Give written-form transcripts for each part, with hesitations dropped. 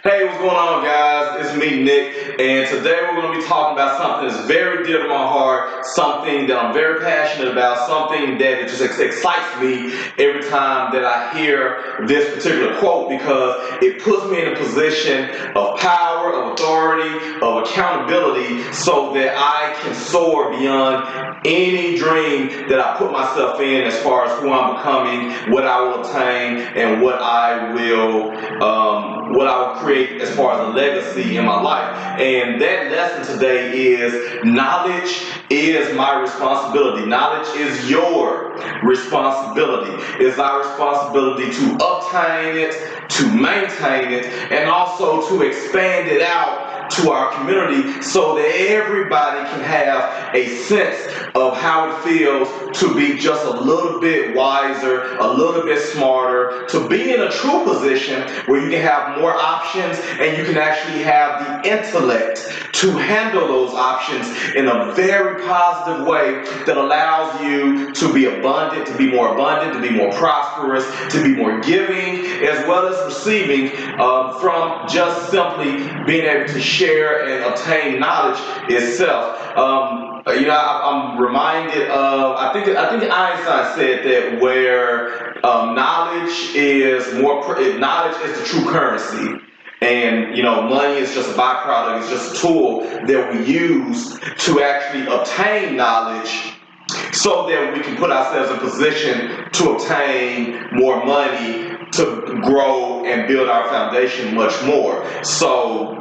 Hey, what's going on, guys? It's me, Nick, and today we're going to be talking about something that's very dear to my heart, something that I'm very passionate about, something that just excites me every time that I hear this particular quote because it puts me in a position of power, of authority, of accountability so that I can soar beyond any dream that I put myself in as far as who I'm becoming, what I will obtain, and what I will create as far as a legacy in my life. And that lesson today is knowledge is my responsibility. Knowledge is your responsibility. It's our responsibility to obtain it, to maintain it, and also to expand it out to our community so that everybody can have a sense of how it feels to be just a little bit wiser, a little bit smarter, to be in a true position where you can have more options and you can actually have the intellect to handle those options in a very positive way that allows you to be abundant, to be more abundant, to be more prosperous, to be more giving, as well as receiving from just simply being able to share and obtain knowledge itself. I'm reminded of I think Einstein said that where knowledge is the true currency. And money is just a byproduct, it's just a tool that we use to actually obtain knowledge so that we can put ourselves in position to obtain more money, to grow and build our foundation much more. So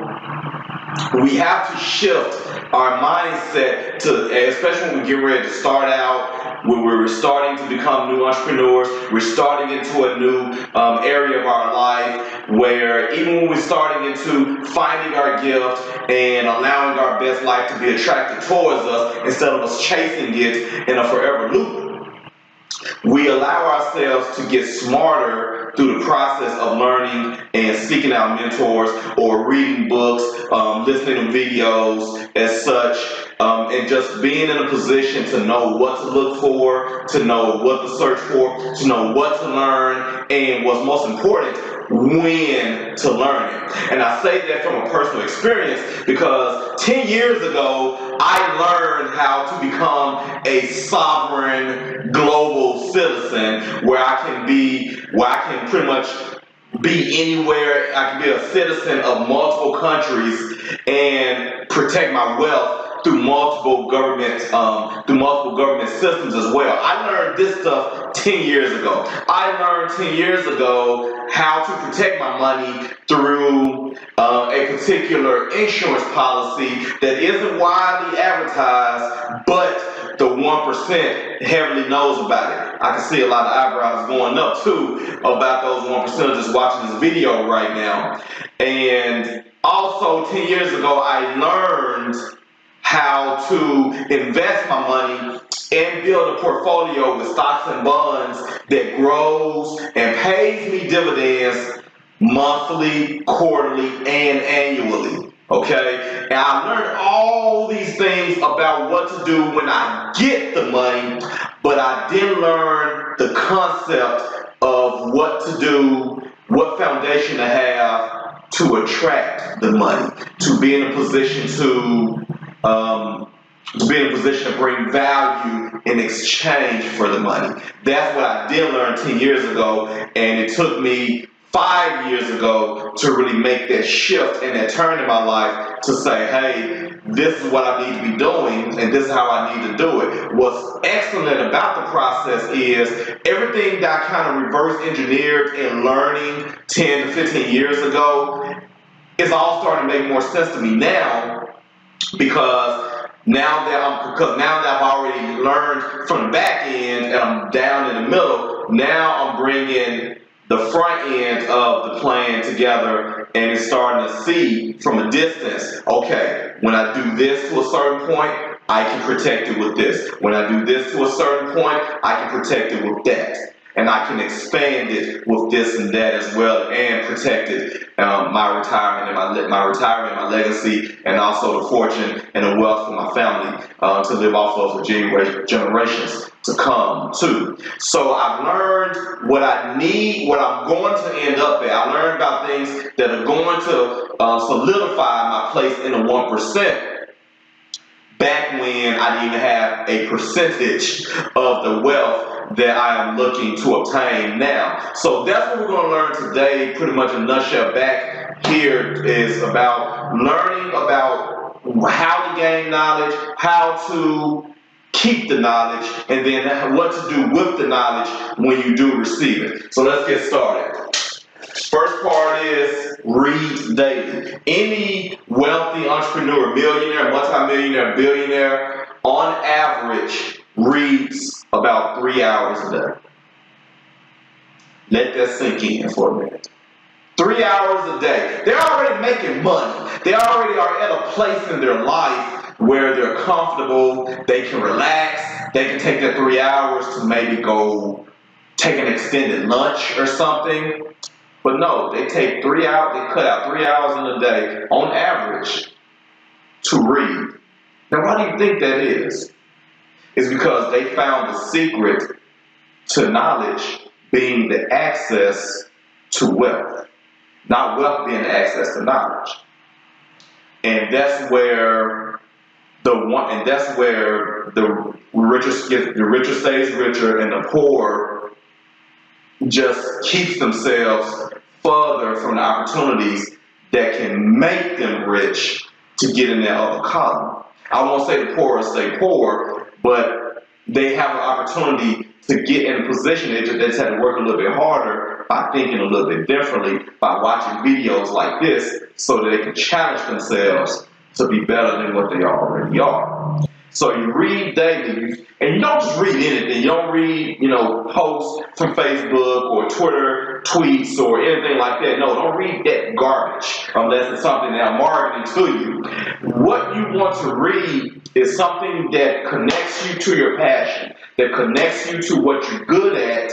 we have to shift our mindset to, especially when we get ready to start out, when we're starting to become new entrepreneurs, we're starting into a new area of our life where even when we're starting into finding our gift and allowing our best life to be attracted towards us instead of us chasing it in a forever loop, we allow ourselves to get smarter through the process of learning and seeking out mentors or reading books, listening to videos as such, and just being in a position to know what to look for, to know what to search for, to know what to learn, and what's most important, when to learn it. And I say that from a personal experience because 10 years ago, I learned how to become a sovereign global citizen where I can pretty much be anywhere. I can be a citizen of multiple countries and protect my wealth through multiple government systems as well. I learned this stuff 10 years ago. I learned 10 years ago how to protect my money through a particular insurance policy that isn't widely advertised, but the 1% heavily knows about it. I can see a lot of eyebrows going up too about those 1% just watching this video right now. And also 10 years ago, I learned how to invest my money and build a portfolio with stocks and bonds that grows and pays me dividends monthly, quarterly, and annually. Okay? And I learned all these things about what to do when I get the money, but I didn't learn the concept of what to do, what foundation to have to attract the money, to be in a position to bring value in exchange for the money. That's what I did learn 10 years ago, and it took me 5 years ago to really make that shift and that turn in my life to say, hey, this is what I need to be doing, and this is how I need to do it. What's excellent about the process is everything that I kind of reverse engineered and learning 10 to 15 years ago is all starting to make more sense to me now, because now that I've already learned from the back end and I'm down in the middle, now I'm bringing the front end of the plan together and it's starting to see from a distance, okay, when I do this to a certain point, I can protect it with this. When I do this to a certain point, I can protect it with that. and I can expand it with this and that as well, and protect it, my retirement and my retirement, my legacy, and also the fortune and the wealth for my family to live off of for generations to come too. So I've learned what I need, what I'm going to end up at. I learned about things that are going to solidify my place in the 1%. Back when I didn't even have a percentage of the wealth that I am looking to obtain now. So that's what we're going to learn today, pretty much in a nutshell. Back here is about learning about how to gain knowledge, how to keep the knowledge, and then what to do with the knowledge when you do receive it. So let's get started. First part is read daily. Any wealthy entrepreneur, millionaire, multimillionaire, billionaire, on average, reads about 3 hours a day. Let that sink in for a minute. 3 hours a day. They're already making money. They already are at a place in their life where they're comfortable, they can relax, they can take their 3 hours to maybe go take an extended lunch or something. But no, they take 3 hours, they cut out 3 hours in a day on average to read. Now, why do you think that is? It's because they found the secret to knowledge being the access to wealth, not wealth being the access to knowledge. And that's where the richer stays richer, and the poor just keeps themselves further from the opportunities that can make them rich to get in that other column. I won't say the poor stay poor, but they have an opportunity to get in a position. They just have to work a little bit harder by thinking a little bit differently, by watching videos like this, so that they can challenge themselves to be better than what they already are. So you read daily, and you don't just read anything. You don't read, posts from Facebook or Twitter tweets or anything like that. No, don't read that garbage unless it's something that I'm marketing to you. What you want to read is something that connects you to your passion, that connects you to what you're good at,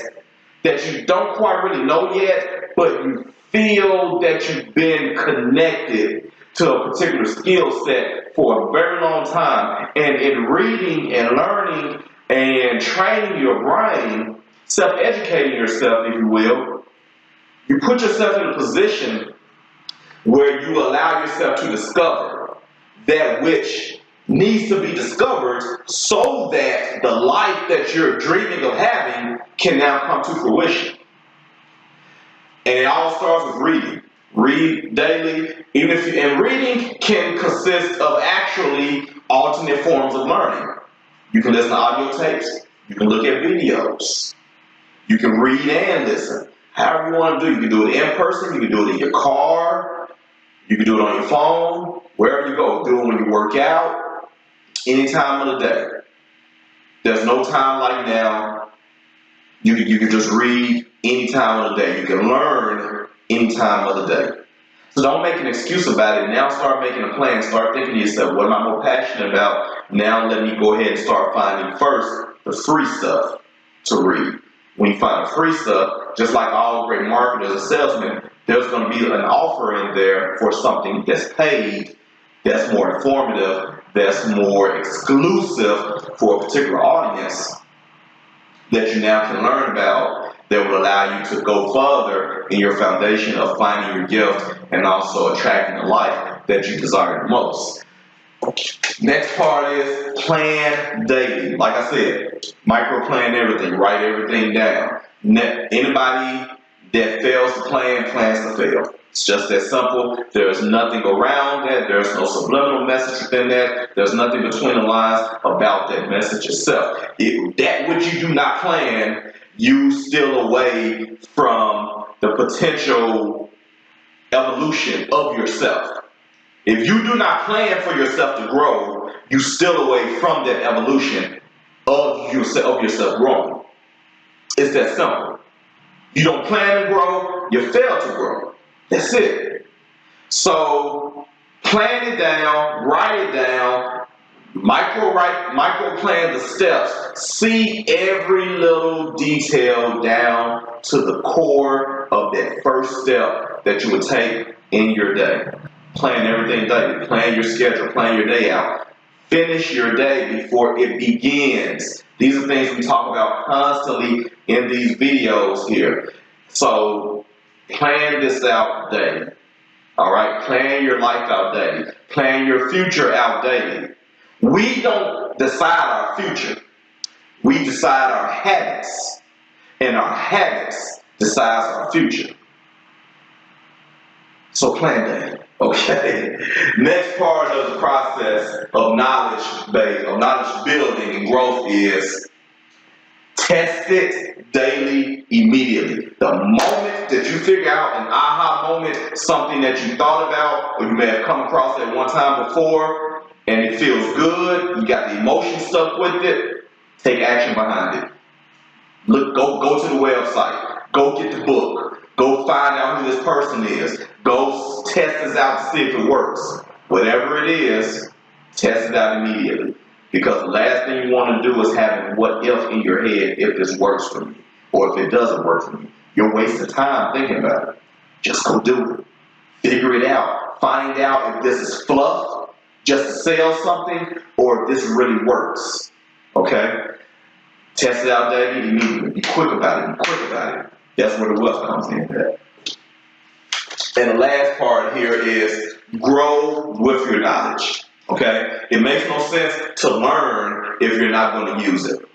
that you don't quite really know yet, but you feel that you've been connected to a particular skill set for a very long time. And in reading and learning and training your brain, self-educating yourself, if you will, you put yourself in a position where you allow yourself to discover that which needs to be discovered so that the life that you're dreaming of having can now come to fruition. And it all starts with reading. Read daily, and reading can consist of actually alternate forms of learning. You can listen to audio tapes, you can look at videos, you can read and listen. However you want to do it. You can do it in person, you can do it in your car, you can do it on your phone, wherever you go. Do it when you work out, any time of the day. There's no time like now. You can just read any time of the day. You can learn any time of the day. So don't make an excuse about it. Now start making a plan. Start thinking to yourself, what am I more passionate about? Now let me go ahead and start finding first the free stuff to read. When you find the free stuff, just like all great marketers and salesmen, there's going to be an offer in there for something that's paid, that's more informative, that's more exclusive for a particular audience that you now can learn about, that will allow you to go further in your foundation of finding your gift and also attracting the life that you desire the most. Next part is plan daily. Like I said, micro plan everything, write everything down. Anybody that fails to plan plans to fail. It's just that simple. There's nothing around that. There's no subliminal message within that. There's nothing between the lines about that message itself. That which you do not plan, you steal away from the potential evolution of yourself. If you do not plan for yourself to grow, you steal away from that evolution of yourself growing. It's that simple. You don't plan to grow, you fail to grow. That's it. So plan it down, write it down, Micro plan the steps. See every little detail down to the core of that first step that you would take in your day. Plan everything daily. Plan your schedule. Plan your day out. Finish your day before it begins. These are things we talk about constantly in these videos here. So plan this out daily. All right? Plan your life out daily. Plan your future out daily. We don't decide our future. We decide our habits. And our habits decides our future. So plan daily. Okay. Next part of the process of knowledge building and growth is test it daily, immediately. The moment that you figure out an aha moment, something that you thought about or you may have come across at one time before, and it feels good, you got the emotion stuck with it, take action behind it. Look, go to the website, go get the book, go find out who this person is, go test this out to see if it works. Whatever it is, test it out immediately. Because the last thing you want to do is having what if in your head if this works for me or if it doesn't work for me. You're wasting time thinking about it. Just go do it. Figure it out. Find out if this is fluff, just to sell something, or if this really works. Okay? Test it out daily, immediately. Be quick about it. Be quick about it. That's where the wealth comes in. And the last part here is grow with your knowledge. Okay? It makes no sense to learn if you're not going to use it.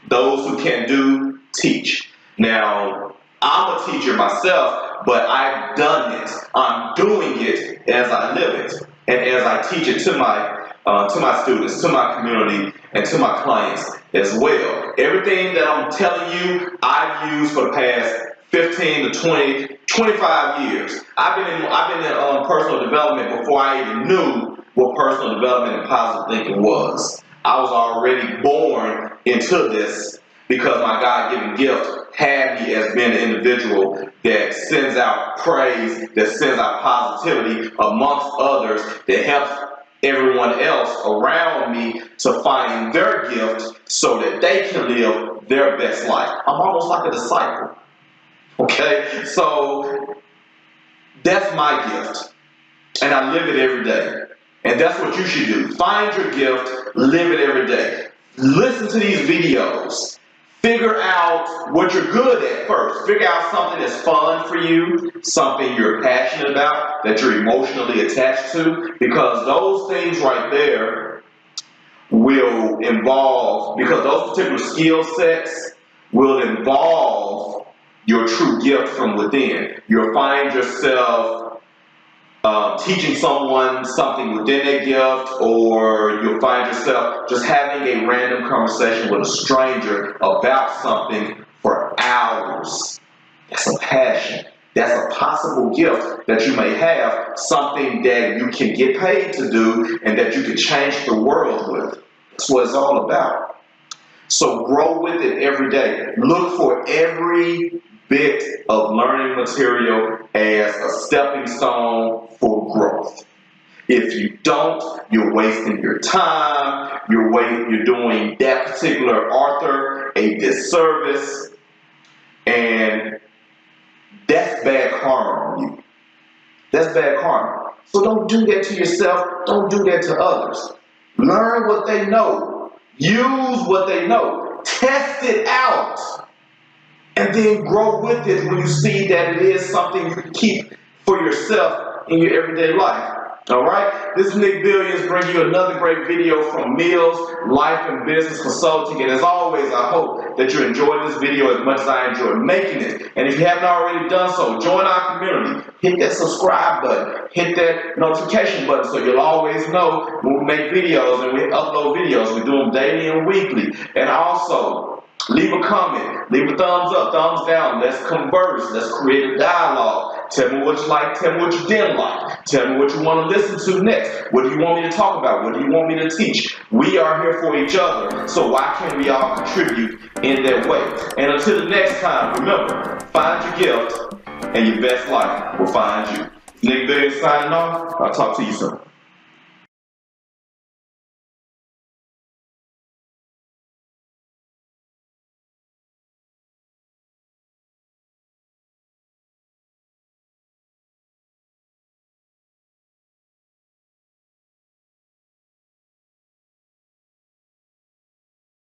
Those who can do, teach. Now, I'm a teacher myself, but I've done it. I'm doing it as I live it. And as I teach it to my students, to my community, and to my clients as well. Everything that I'm telling you, I've used for the past 15 to 20, 25 years. I've been in personal development before I even knew what personal development and positive thinking was. I was already born into this because my God-given gift had me as being an individual that sends out praise, that sends out positivity amongst others, that helps everyone else around me to find their gift so that they can live their best life. I'm almost like a disciple. Okay? So that's my gift. And I live it every day. And that's what you should do. Find your gift, live it every day. Listen to these videos. Figure out what you're good at first. Figure out something that's fun for you, something you're passionate about, that you're emotionally attached to, because those things right there will involve, because those particular skill sets will involve your true gift from within. You'll find yourself teaching someone something within their gift, or you'll find yourself just having a random conversation with a stranger about something for hours. That's a passion. That's a possible gift that you may have, something that you can get paid to do and that you can change the world with. That's what it's all about. So grow with it every day. Look for every bit of learning material as a stepping stone for growth. If you don't, you're wasting your time. You're doing that particular author a disservice, and that's bad karma on you. That's bad karma. So don't do that to yourself. Don't do that to others. Learn what they know. Use what they know. Test it out. And then grow with it when you see that it is something you can keep for yourself in your everyday life. Alright? This is Nick Billions bringing you another great video from Mills Life and Business Consulting. And as always, I hope that you enjoyed this video as much as I enjoyed making it. And if you haven't already done so, join our community. Hit that subscribe button. Hit that notification button so you'll always know when we make videos and we upload videos. We do them daily and weekly. And also, leave a comment, leave a thumbs up, thumbs down. Let's converse. Let's create a dialogue. Tell me what you like, tell me what you didn't like. Tell me what you want to listen to next. What do you want me to talk about? What do you want me to teach? We are here for each other, so why can't we all contribute in that way? And until the next time, remember, find your gift and your best life will find you. Nick Billions signing off. I'll talk to you soon.